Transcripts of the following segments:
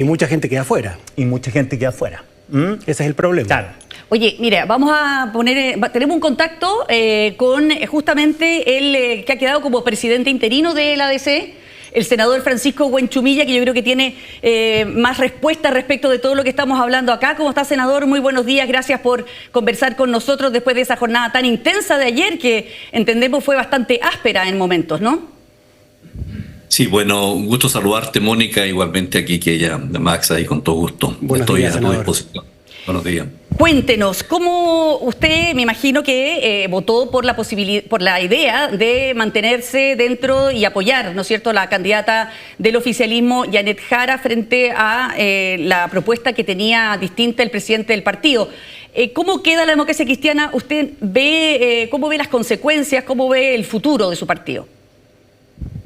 Y mucha gente queda afuera. Y mucha gente queda afuera. Ese es el problema. Claro. Oye, mira, vamos a poner, tenemos un contacto con justamente el que ha quedado como presidente interino de la ADC, el senador Francisco Buenchumilla, que yo creo que tiene más respuestas respecto de todo lo que estamos hablando acá. ¿Cómo está, senador? Muy buenos días, gracias por conversar con nosotros después de esa jornada tan intensa de ayer, que entendemos fue bastante áspera en momentos, ¿no? Sí, bueno, un gusto saludarte, Mónica, igualmente aquí que ella, Max, ahí con todo gusto. Estoy a tu disposición. Buenos días. Cuéntenos, ¿cómo usted, me imagino que votó por la posibilidad, por la idea de mantenerse dentro y apoyar, ¿no es cierto?, la candidata del oficialismo, Yanet Jara, frente a la propuesta que tenía distinta el presidente del partido. ¿Cómo queda la democracia cristiana? ¿Usted ve, cómo ve las consecuencias, cómo ve el futuro de su partido?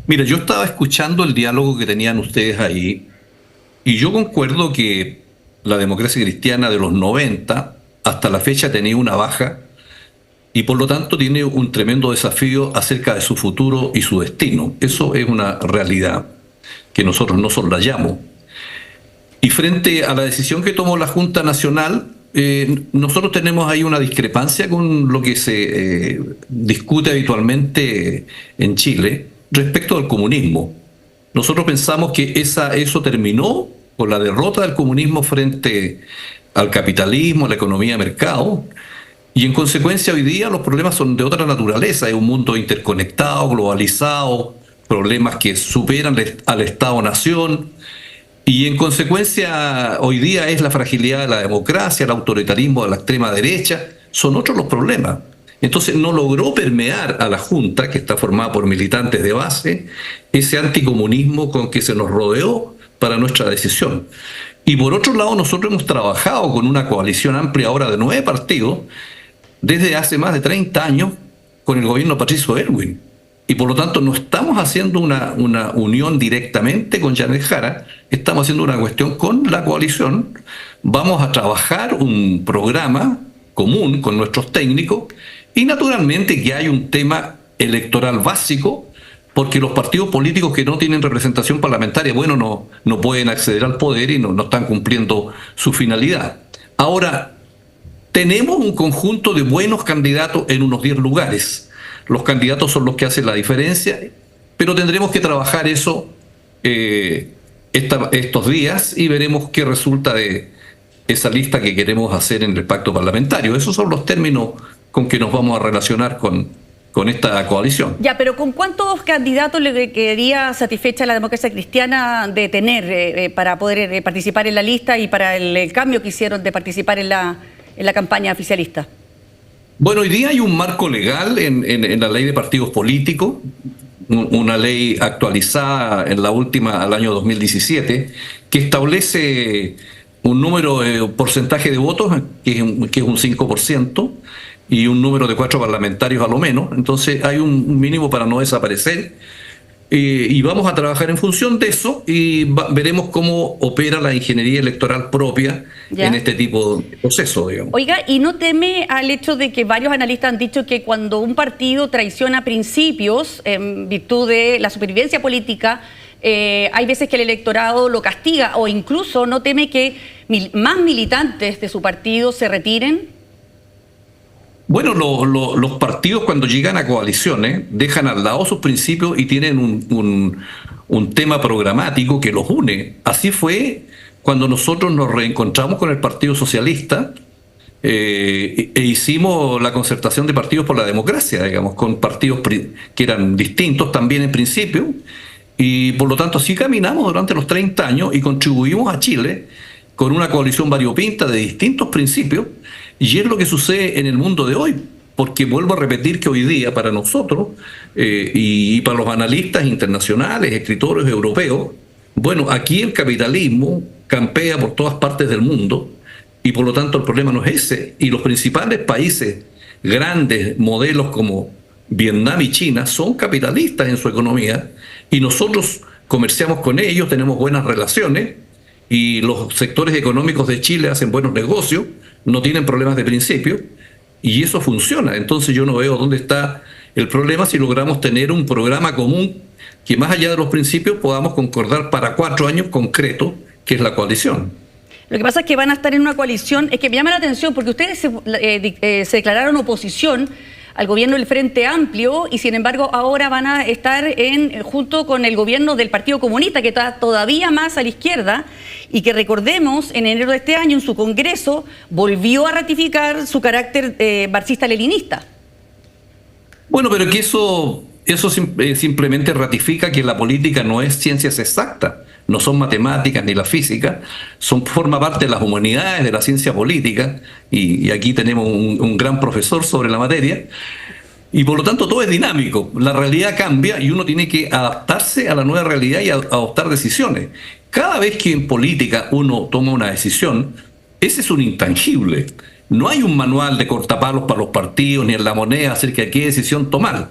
Mira, yo estaba escuchando el diálogo que tenían ustedes ahí y yo concuerdo que la democracia cristiana de los 90 hasta la fecha tenía una baja y por lo tanto tiene un tremendo desafío acerca de su futuro y su destino. Eso es una realidad que nosotros no soslayamos. Y frente a la decisión que tomó la Junta Nacional, nosotros tenemos ahí una discrepancia con lo que se discute habitualmente en Chile respecto al comunismo. Nosotros pensamos que eso terminó con la derrota del comunismo frente al capitalismo, a la economía de mercado, y en consecuencia hoy día los problemas son de otra naturaleza. Es un mundo interconectado, globalizado, problemas que superan al Estado-nación, y en consecuencia hoy día es la fragilidad de la democracia, el autoritarismo de la extrema derecha, son otros los problemas. Entonces no logró permear a la Junta, que está formada por militantes de base, ese anticomunismo con que se nos rodeó para nuestra decisión. Y por otro lado, nosotros hemos trabajado con una coalición amplia ahora de 9 partidos desde hace más de 30 años con el gobierno de Patricio Aylwin. Y por lo tanto no estamos haciendo una unión directamente con Yanet Jara, estamos haciendo una cuestión con la coalición. Vamos a trabajar un programa común con nuestros técnicos y naturalmente que hay un tema electoral básico, porque los partidos políticos que no tienen representación parlamentaria, bueno, no pueden acceder al poder y no están cumpliendo su finalidad. Ahora, tenemos un conjunto de buenos candidatos en unos 10 lugares. Los candidatos son los que hacen la diferencia, pero tendremos que trabajar eso estos días y veremos qué resulta de esa lista que queremos hacer en el pacto parlamentario. Esos son los términos con que nos vamos a relacionar con esta coalición. Ya, pero ¿con cuántos candidatos le quedaría satisfecha la democracia cristiana de tener para poder participar en la lista y para el cambio que hicieron de participar en la campaña oficialista? Bueno, hoy día hay un marco legal en la ley de partidos políticos, una ley actualizada en la última, al año 2017, que establece un número, porcentaje de votos, que es un 5%, y un número de 4 parlamentarios a lo menos. Entonces hay un mínimo para no desaparecer. Y vamos a trabajar en función de eso y veremos cómo opera la ingeniería electoral propia en este tipo de proceso, digamos. Oiga, ¿y no teme al hecho de que varios analistas han dicho que cuando un partido traiciona principios en virtud de la supervivencia política, hay veces que el electorado lo castiga, o incluso no teme que más militantes de su partido se retiren? Bueno, los partidos cuando llegan a coaliciones dejan al lado sus principios y tienen un tema programático que los une. Así fue cuando nosotros nos reencontramos con el Partido Socialista e hicimos la concertación de partidos por la democracia, digamos, con partidos que eran distintos también en principio, y por lo tanto así caminamos durante los 30 años y contribuimos a Chile con una coalición variopinta de distintos principios. Y es lo que sucede en el mundo de hoy, porque vuelvo a repetir que hoy día para nosotros y para los analistas internacionales, escritores europeos, bueno, aquí el capitalismo campea por todas partes del mundo y por lo tanto el problema no es ese. Y los principales países grandes, modelos como Vietnam y China, son capitalistas en su economía y nosotros comerciamos con ellos, tenemos buenas relaciones y los sectores económicos de Chile hacen buenos negocios, no tienen problemas de principio y eso funciona. Entonces yo no veo dónde está el problema si logramos tener un programa común que más allá de los principios podamos concordar para 4 años concretos que es la coalición. Lo que pasa es que van a estar en una coalición, es que me llama la atención porque ustedes se declararon oposición al gobierno del Frente Amplio y sin embargo ahora van a estar junto con el gobierno del Partido Comunista, que está todavía más a la izquierda y que recordemos en enero de este año en su congreso volvió a ratificar su carácter marxista-leninista. Bueno, pero que eso simplemente ratifica que la política no es ciencias exactas, no son matemáticas ni la física, forma parte de las humanidades, de la ciencia política, y aquí tenemos un gran profesor sobre la materia, y por lo tanto todo es dinámico, la realidad cambia y uno tiene que adaptarse a la nueva realidad y adoptar decisiones. Cada vez que en política uno toma una decisión, ese es un intangible. No hay un manual de cortapalos para los partidos ni en la moneda acerca de qué decisión tomar.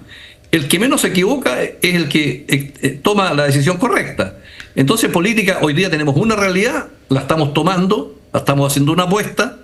El que menos se equivoca es el que toma la decisión correcta. Entonces, política, hoy día tenemos una realidad, la estamos tomando, la estamos haciendo una apuesta,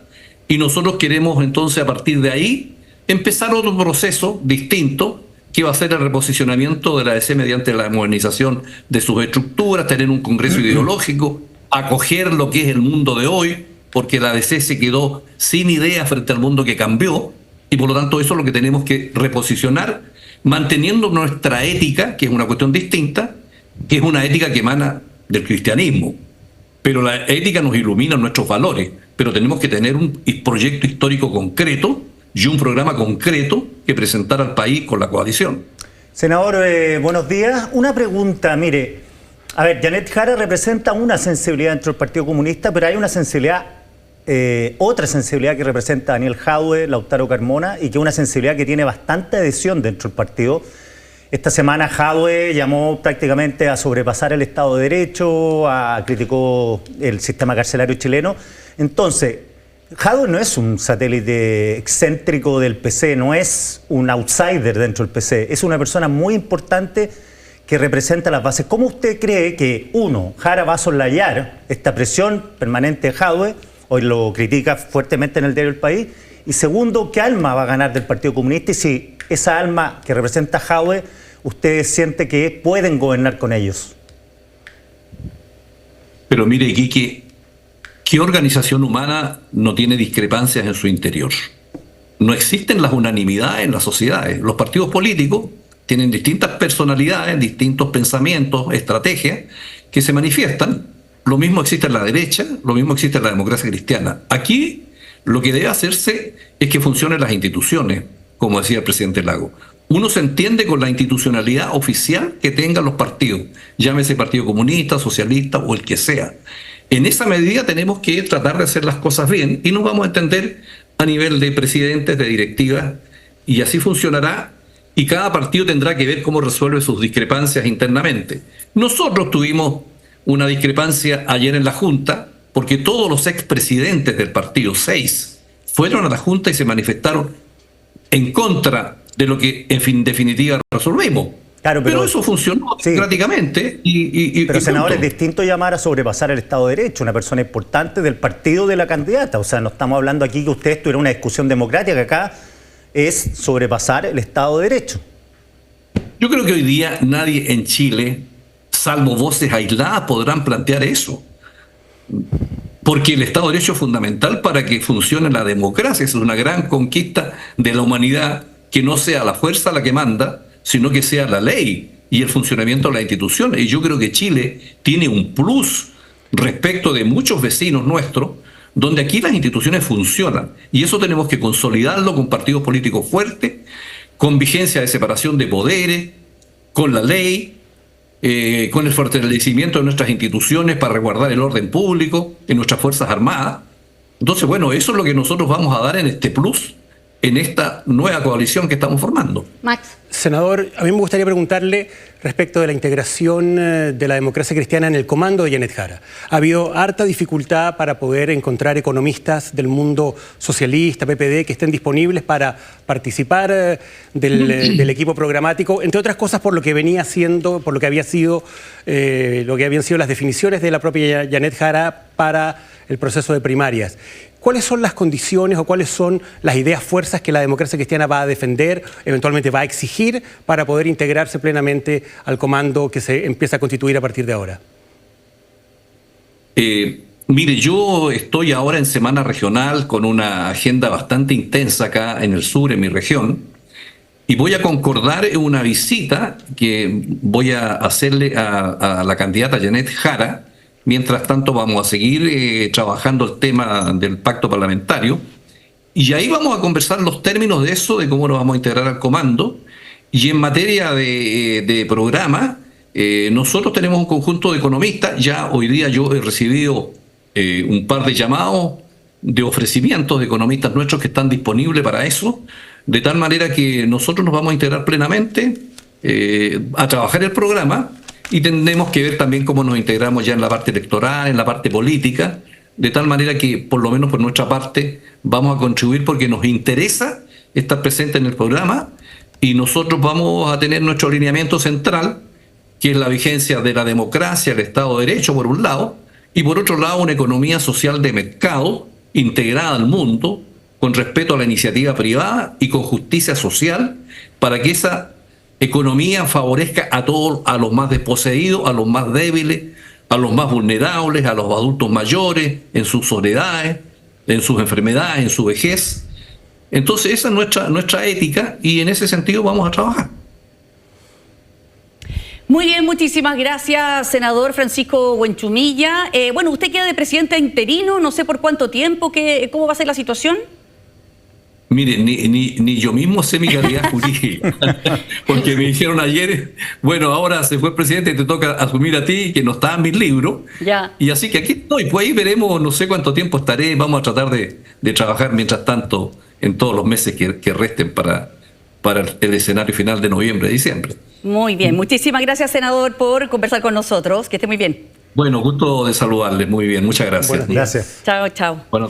y nosotros queremos entonces a partir de ahí empezar otro proceso distinto, que va a ser el reposicionamiento de la ADC mediante la modernización de sus estructuras, tener un congreso ideológico, acoger lo que es el mundo de hoy, porque la ADC se quedó sin idea frente al mundo que cambió, y por lo tanto eso es lo que tenemos que reposicionar, manteniendo nuestra ética, que es una cuestión distinta, que es una ética que emana del cristianismo. Pero la ética nos ilumina nuestros valores, pero tenemos que tener un proyecto histórico concreto y un programa concreto que presentar al país con la coalición. Senador, buenos días. Una pregunta, mire, a ver, Janet Jara representa una sensibilidad dentro del Partido Comunista, pero hay una sensibilidad, otra sensibilidad que representa Daniel Jadue, Lautaro Carmona, y que es una sensibilidad que tiene bastante adhesión dentro del partido. Esta semana Jadue llamó prácticamente a sobrepasar el Estado de Derecho, criticó el sistema carcelario chileno. Entonces, Jadue no es un satélite excéntrico del PC, no es un outsider dentro del PC, es una persona muy importante que representa las bases. ¿Cómo usted cree que, uno, Jara va a soslayar esta presión permanente de Jadue? Hoy lo critica fuertemente en el diario El País. Y segundo, ¿qué alma va a ganar del Partido Comunista? Y si esa alma que representa Jadue, ¿usted siente que pueden gobernar con ellos? Pero mire, Quique, ¿qué organización humana no tiene discrepancias en su interior? No existen las unanimidades en las sociedades. Los partidos políticos tienen distintas personalidades, distintos pensamientos, estrategias que se manifiestan. Lo mismo existe en la derecha, lo mismo existe en la democracia cristiana. Aquí lo que debe hacerse es que funcionen las instituciones, como decía el presidente Lago. Uno se entiende con la institucionalidad oficial que tengan los partidos, llámese Partido Comunista, Socialista o el que sea. En esa medida tenemos que tratar de hacer las cosas bien y nos vamos a entender a nivel de presidentes, de directivas, y así funcionará, y cada partido tendrá que ver cómo resuelve sus discrepancias internamente. Nosotros tuvimos una discrepancia ayer en la Junta, porque todos los expresidentes del partido, 6, fueron a la Junta y se manifestaron en contra de lo que en definitiva resolvimos. Claro, pero eso funcionó democráticamente. Pero, senador, es distinto llamar a sobrepasar el Estado de Derecho, una persona importante del partido de la candidata. O sea, no estamos hablando aquí que ustedes tuvieran una discusión democrática, acá es sobrepasar el Estado de Derecho. Yo creo que hoy día nadie en Chile, salvo voces aisladas, podrán plantear eso. Porque el Estado de Derecho es fundamental para que funcione la democracia. Es una gran conquista de la humanidad, que no sea la fuerza la que manda, sino que sea la ley y el funcionamiento de las instituciones. Y yo creo que Chile tiene un plus respecto de muchos vecinos nuestros, donde aquí las instituciones funcionan. Y eso tenemos que consolidarlo con partidos políticos fuertes, con vigencia de separación de poderes, con la ley, con el fortalecimiento de nuestras instituciones para resguardar el orden público, en nuestras Fuerzas Armadas. Entonces, bueno, eso es lo que nosotros vamos a dar en este plus, en esta nueva coalición que estamos formando. Max. Senador, a mí me gustaría preguntarle respecto de la integración de la democracia cristiana en el comando de Janet Jara. Ha habido harta dificultad para poder encontrar economistas del mundo socialista, PPD, que estén disponibles para participar del equipo programático, entre otras cosas por lo que venía siendo, por lo que habían sido las definiciones de la propia Janet Jara para el proceso de primarias. ¿Cuáles son las condiciones o cuáles son las ideas, fuerzas que la democracia cristiana va a defender, eventualmente va a exigir para poder integrarse plenamente al comando que se empieza a constituir a partir de ahora? Mire, yo estoy ahora en semana regional con una agenda bastante intensa acá en el sur, en mi región, y voy a concordar una visita que voy a hacerle a la candidata Janet Jara. Mientras tanto vamos a seguir trabajando el tema del pacto parlamentario, y ahí vamos a conversar los términos de eso, de cómo nos vamos a integrar al comando. Y en materia de programa, nosotros tenemos un conjunto de economistas. Ya hoy día yo he recibido un par de llamados de ofrecimientos de economistas nuestros que están disponibles para eso, de tal manera que nosotros nos vamos a integrar plenamente a trabajar el programa, y tendremos que ver también cómo nos integramos ya en la parte electoral, en la parte política, de tal manera que por lo menos por nuestra parte vamos a contribuir porque nos interesa estar presente en el programa, y nosotros vamos a tener nuestro alineamiento central, que es la vigencia de la democracia, el Estado de Derecho por un lado, y por otro lado una economía social de mercado integrada al mundo, con respeto a la iniciativa privada y con justicia social, para que esa economía favorezca a todos, a los más desposeídos, a los más débiles, a los más vulnerables, a los adultos mayores, en sus soledades, en sus enfermedades, en su vejez. Entonces esa es nuestra ética, y en ese sentido vamos a trabajar. Muy bien, muchísimas gracias, senador Francisco Buenchumilla. Bueno, usted queda de presidente interino, no sé por cuánto tiempo, ¿cómo va a ser la situación? Mire, ni yo mismo sé mi calidad jurídica, porque me dijeron ayer, bueno, ahora se fue el presidente y te toca asumir a ti, que no está en mis libros. Ya. Y así que aquí estoy, pues ahí veremos, no sé cuánto tiempo estaré, vamos a tratar de trabajar mientras tanto en todos los meses que resten para el escenario final de noviembre, diciembre. Muy bien, muchísimas gracias, senador, por conversar con nosotros, que esté muy bien. Bueno, gusto de saludarles, muy bien, muchas gracias. Bueno, gracias. Chao, chao. Bueno.